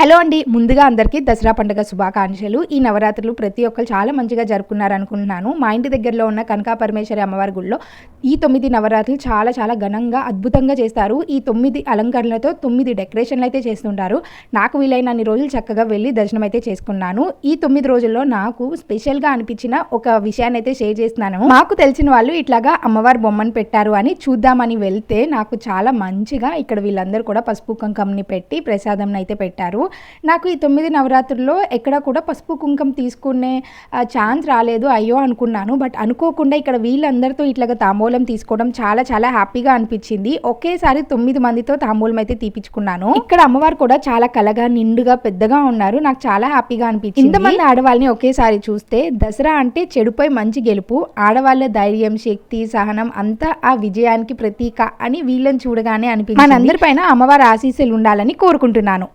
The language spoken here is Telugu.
హలో అండి, ముందుగా అందరికీ దసరా పండుగ శుభాకాంక్షలు. ఈ నవరాత్రులు ప్రతి ఒక్కరు చాలా మంచిగా జరుపుకున్నారనుకుంటున్నాను. మా ఇంటి దగ్గరలో ఉన్న కనకా పరమేశ్వరి అమ్మవారి గుడిలో ఈ 9 నవరాత్రులు చాలా చాలా ఘనంగా అద్భుతంగా చేస్తారు. ఈ 9 అలంకరణలతో 9 డెకరేషన్లు అయితే చేస్తుంటారు. నాకు వీలైనన్ని రోజులు చక్కగా వెళ్ళి దర్శనం అయితే చేసుకున్నాను. ఈ 9 రోజుల్లో నాకు స్పెషల్గా అనిపించిన ఒక విషయాన్ని అయితే షేర్ చేస్తున్నాను. మాకు తెలిసిన వాళ్ళు ఇట్లాగా అమ్మవారి బొమ్మను పెట్టారు అని చూద్దామని వెళ్తే నాకు చాలా మంచిగా ఇక్కడ వీళ్ళందరూ కూడా పసుపు కుంకంని పెట్టి ప్రసాదం అయితే పెట్టారు. నాకు ఈ 9 నవరాత్రుల్లో ఎక్కడ కూడా పసుపు కుంకం తీసుకునే ఛాన్స్ రాలేదు అయ్యో అనుకున్నాను. బట్ అనుకోకుండా ఇక్కడ వీళ్ళందరితో ఇట్లాగా తాంబూలం తీసుకోవడం చాలా చాలా హ్యాపీగా అనిపించింది. ఒకేసారి 9 మందితో తాంబూలం అయితే తీపించుకున్నాను. ఇక్కడ అమ్మవారు కూడా చాలా కలగా నిండుగా పెద్దగా ఉన్నారు. నాకు చాలా హ్యాపీగా అనిపించింది. ఇంతమంది ఆడవాళ్ళని ఒకేసారి చూస్తే దసరా అంటే చెడుపై మంచి గెలుపు, ఆడవాళ్ళ ధైర్యం, శక్తి, సహనం అంతా ఆ విజయానికి ప్రతీక అని వీళ్ళని చూడగానే అనిపించింది. మనందరిపైన అమ్మవారి ఆశీస్సులు ఉండాలని కోరుకుంటున్నాను.